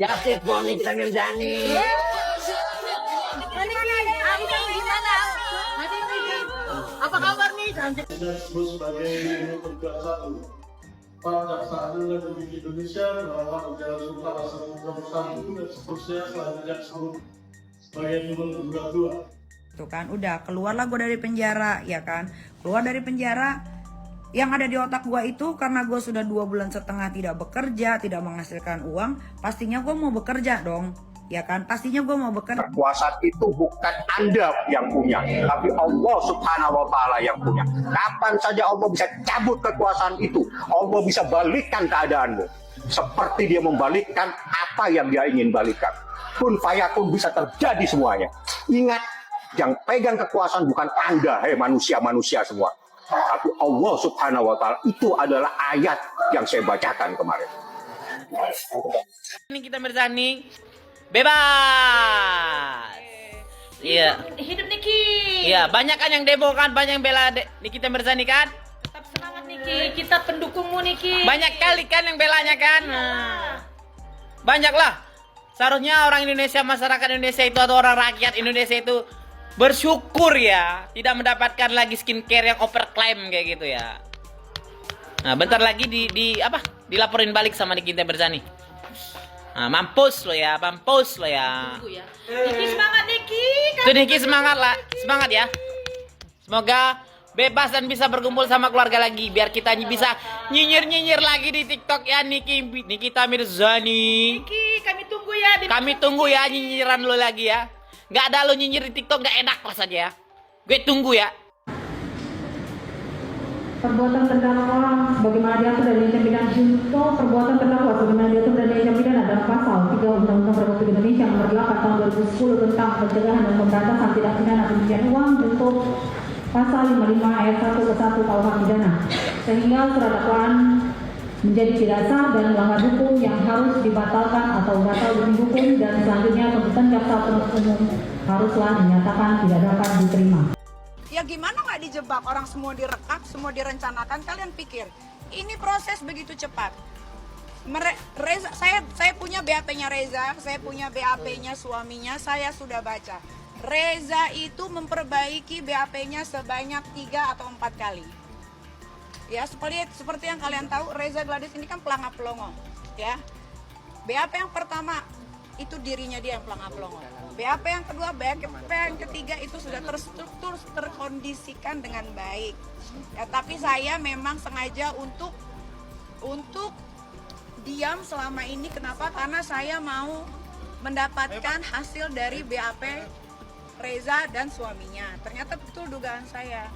Justice for Nikita Mirzani. Gimana? Apa kabar nih? Cantik. Disebut sebagai Negara Satu. Kejaksaan Republik Indonesia melawan negara Sultan Hasanuddin Bersatu dan seterusnya selanjutnya disebut sebagai Negara Dua. Tuh kan, udah keluarlah gue dari penjara, ya kan? Keluar dari penjara, yang ada di otak gue itu karena gue sudah 2,5 bulan tidak bekerja, tidak menghasilkan uang, pastinya gue mau bekerja dong, ya kan? Pastinya gue mau bekerja. Kekuasaan itu bukan Anda yang punya, tapi Allah Subhanahu wa Ta'ala yang punya. Kapan saja Allah bisa cabut kekuasaan itu, Allah bisa balikkan keadaanmu, seperti dia membalikkan apa yang dia ingin balikkan. Kun fayakun bisa terjadi semuanya. Ingat, yang pegang kekuasaan bukan Anda, manusia-manusia semua, tapi Allah Subhanahu wa Ta'ala. Itu adalah ayat yang saya bacakan kemarin. Nikita Mirzani bebas. Iya. Hidup Niki. Iya, banyak kan yang demo kan, banyak yang bela Nikita Mirzani kan? Tetap semangat Niki. Kita pendukungmu Niki. Banyak kali kan yang belanya kan? Banyak lah. Seharusnya orang Indonesia, masyarakat Indonesia itu atau orang rakyat Indonesia itu bersyukur ya, tidak mendapatkan lagi skincare yang overclaim kayak gitu ya. Nah, bentar lagi dilaporin balik sama Nikita Mirzani. Nah, mampus lo ya, mampus lo ya. Niki semangat Niki. Tuh Niki semangat lah, semangat ya. Semoga bebas dan bisa berkumpul sama keluarga lagi, biar kita bisa nyinyir lagi di TikTok ya Nikita Mirzani. Niki, kami tunggu ya. Kami tunggu ya nyinyiran lo lagi ya. Gak ada lo nyinyir di TikTok, gak enak rasanya ya. Gue tunggu ya. Perbuatan terdakwa sebagaimana diatur dari Undang-Undang Pidana Junto, perbuatan terdakwa sebagaimana diatur dari Undang-Undang Pidana dalam pasal 3 Undang-Undang Republik Indonesia nomor 8 tahun 2010 tentang pencegahan dan pemberantasan tindak pidana pencucian uang junto pasal 55 ayat 1 ke 1 KUH pidana, sehingga surat dakwaan menjadi tidak sah dan melanggar hukum yang harus dibatalkan atau batal demi hukum, dan selanjutnya tuntutan jaksa penuntut umum haruslah dinyatakan tidak dapat diterima. Ya gimana nggak dijebak, orang semua direkam, semua direncanakan, kalian pikir ini proses begitu cepat? Reza, saya punya BAP-nya Reza, saya punya BAP-nya suaminya, saya sudah baca. Reza itu memperbaiki BAP-nya sebanyak 3 atau 4 kali. Ya, seperti yang kalian tahu, Reza Gladys ini kan pelangap-pelongo, ya. BAP yang pertama itu dirinya dia yang pelangap-pelongo. BAP yang kedua, BAP yang ketiga itu sudah terstruktur, terkondisikan dengan baik. Ya, tapi saya memang sengaja untuk diam selama ini. Kenapa? Karena saya mau mendapatkan hasil dari BAP Reza dan suaminya. Ternyata betul dugaan saya.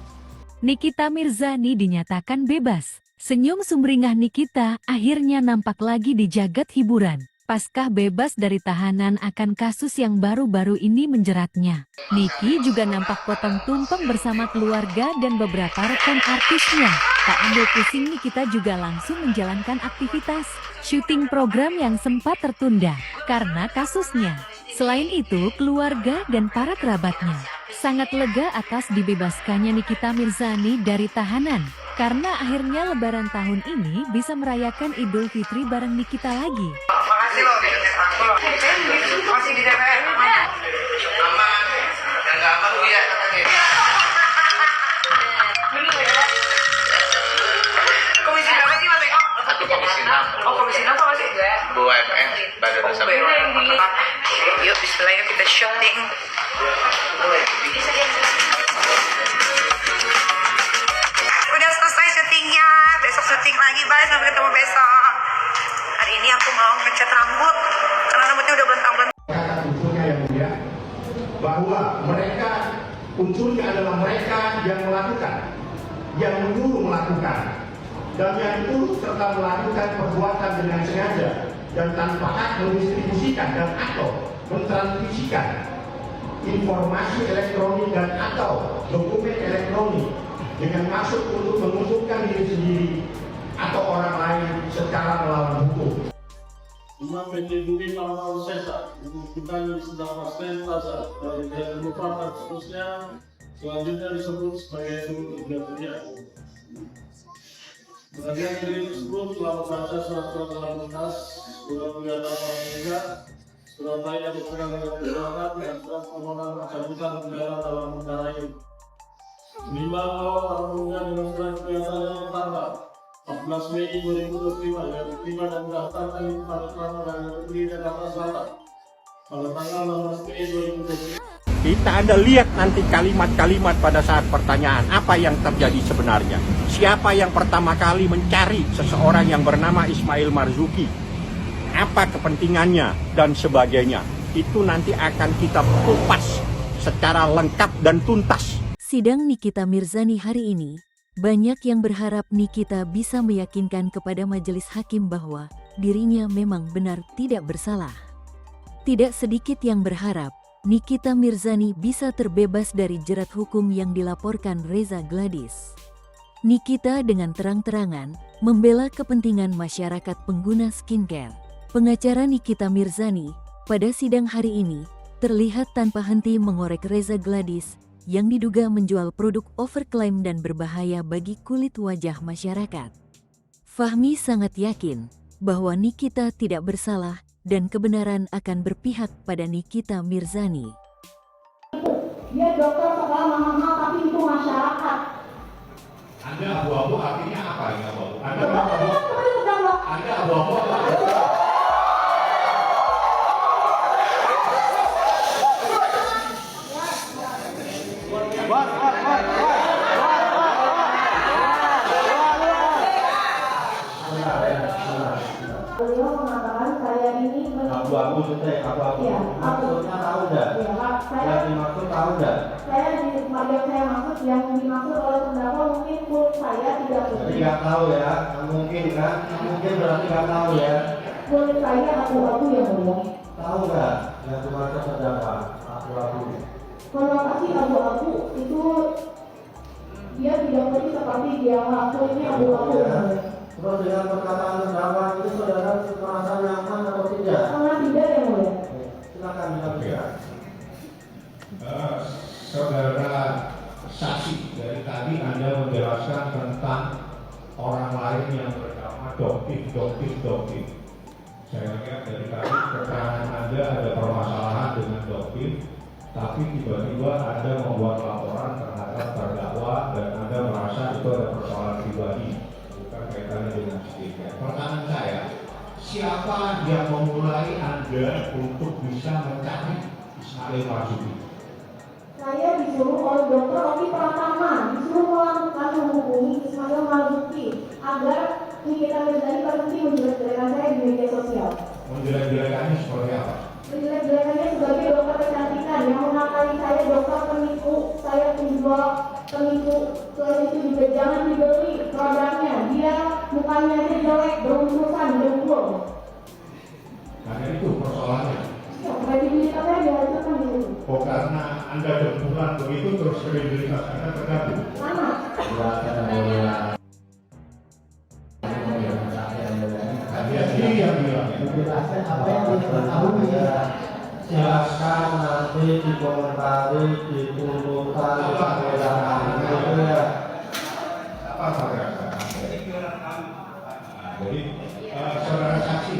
Nikita Mirzani dinyatakan bebas. Senyum sumringah Nikita akhirnya nampak lagi di jagat hiburan. Paskah bebas dari tahanan akan kasus yang baru-baru ini menjeratnya. Niki juga nampak potong tumpeng bersama keluarga dan beberapa rekan artisnya. Tak ambil pusing, Nikita juga langsung menjalankan aktivitas syuting program yang sempat tertunda karena kasusnya. Selain itu, keluarga dan para kerabatnya sangat lega atas dibebaskannya Nikita Mirzani dari tahanan, karena akhirnya Lebaran tahun ini bisa merayakan Idul Fitri bareng Nikita lagi. Makasih loh, masih di DPR aman, dan gak aman ya katanya. Komisi berapa sih Mas Eko? Satu komisi 6. Oh, komisi 6 apa sih? Bu AMM, Badan Usaha. Yuk, bismillah, yuk kita syuting. Udah selesai syutingnya, besok syuting lagi, bye, sampai ketemu besok. Hari ini aku mau ngecat rambut karena rambutnya udah berontak-berontak. Unsurnya yang mulia, bahwa mereka, unsurnya adalah mereka yang melakukan, yang menyuruh melakukan, dan yang turut serta melakukan perbuatan dengan sengaja dan tanpa hak mendistribusikan dan atau mentransmisikan informasi elektronik dan atau dokumen elektronik dengan maksud untuk menguntungkan diri sendiri atau orang lain secara melawan hukum. Cuma melindungi lawan sesa, bukan sedang persentase dari Demokrat seterusnya, selanjutnya disebut sebagai dunia. Bagian dari tersebut selama proses surat lalu lintas, sudah melihat apa saya berpegang dengan kebenaran dan transformasi kecabutan negara dalam negara ini. 5 Tarunga dengan surat kegiatan yang pertama 14 Mei 2025 yang diterima dan didaftarkan di Peraturan Perundang-Undangan Negeri Jakarta Selatan pada tanggal 16 Mei 2020. Kita Anda lihat nanti kalimat-kalimat pada saat pertanyaan apa yang terjadi sebenarnya. Siapa yang pertama kali mencari seseorang yang bernama Ismail Marzuki, apa kepentingannya dan sebagainya. Itu nanti akan kita kupas secara lengkap dan tuntas. Sidang Nikita Mirzani hari ini, banyak yang berharap Nikita bisa meyakinkan kepada majelis hakim bahwa dirinya memang benar tidak bersalah. Tidak sedikit yang berharap Nikita Mirzani bisa terbebas dari jerat hukum yang dilaporkan Reza Gladys. Nikita dengan terang-terangan membela kepentingan masyarakat pengguna skincare. Pengacara Nikita Mirzani pada sidang hari ini terlihat tanpa henti mengorek Reza Gladys yang diduga menjual produk overklaim dan berbahaya bagi kulit wajah masyarakat. Fahmi sangat yakin bahwa Nikita tidak bersalah dan kebenaran akan berpihak pada Nikita Mirzani. Dia dokter sekolah mahal tapi itu masyarakat. Anda abu-abu artinya apa ini abu-abu? Anda abu-abu apa? Beliau mengatakan saya ini Abu-abu sudah abu-abu. Iya, Maksudnya tahu enggak? Ya, saya Yang dimaksud tahu enggak? saya di yang saya maksud yang dimaksud oleh terdakwa mungkin kulit saya tidak Jadi putih. nggak tahu ya, mungkin kan? Mungkin berarti nggak tahu ya. Kulit saya abu-abu yang mulia. Tahu nggak yang dimaksud terdakwa abu-abu? Konotasi abu-abu itu dia tidak putih seperti dia ngaku ini abu-abu yang mulia. Terus dengan perkataan terdakwa itu saudara merasa nyaman atau tidak? Sangat tidak yang mulia. Silakan dilanjutkan. Saudara saksi, dari tadi Anda menjelaskan tentang orang lain yang bernama Doktif. Saya lihat dari tadi keterangan Anda ada permasalahan dengan Doktif, tapi tiba-tiba Anda membuat laporan terhadap terdakwa dan Anda merasa itu ada persoalan pribadi, bukan kaitannya dengan skincare. Pertanyaan saya, siapa yang memulai Anda untuk bisa mencari Ismail Marzuki? Saya disuruh oleh Dr. Oki Pratama disuruh melakukan menghubungi Ismail Marzuki agar Nikita Mirzani berhenti menjelek-jelekan saya di media sosial. Menjelek-jelekannya seperti apa? Menjelek-jelekannya sebagai dokter kecantikan yang mengakali saya dokter penipu, saya penjual penipu, selain itu juga jangan dibeli produknya, dia mukanya aja jelek, beruntusan, dengkul. Karena itu persoalannya. Ya, kredibilitas saya dihancurkan di situ. Oh, karena Anda dengkulan begitu terus kredibilitas Anda terganggu. Sama. Dia yang bilang. Menjelaskan apa yang diketahui ya. Silakan nanti dikomentari, ditunjukkan, disampaikan gitu ya. Apa saudara? Jadi, saudara saksi,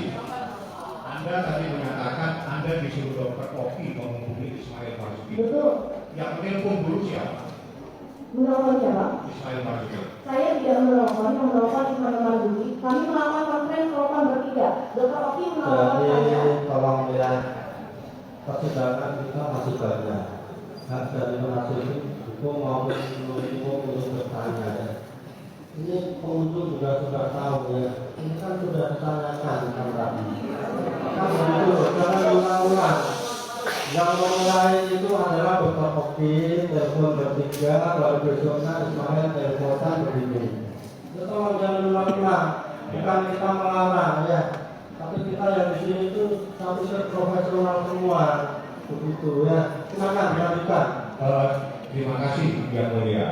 Anda tadi menyatakan Anda disuruh Dokter Oki menghubungi Ismail Marzuki. Betul. Yang menelpon dulu siapa? Menelpon siapa? Ismail Marzuki. Saya tidak menelpon, yang menelpon Ismail Marzuki. Kami melakukan konferensi telepon bertiga. Dokter Oki menelpon saya. Jadi tolong ya, persidangan kita masih banyak. Hak dari penasihat hukum maupun hukum untuk bertanya ya. Ini pengunjung juga sudah tahu ya. Ini kan sudah ditanyakan kan tadi. Kan begitu, jangan ulang-ulang. Yang memulai itu adalah Dokter Oki, telepon bertiga, lalu besoknya Ismail teleponan begini. Itu tolong jangan ulang-ulang. Bukan kita melarang ya. Tapi kita yang di sini itu satu profesional semua, begitu ya. Silakan dilanjutkan. Terima kasih Yang Mulia.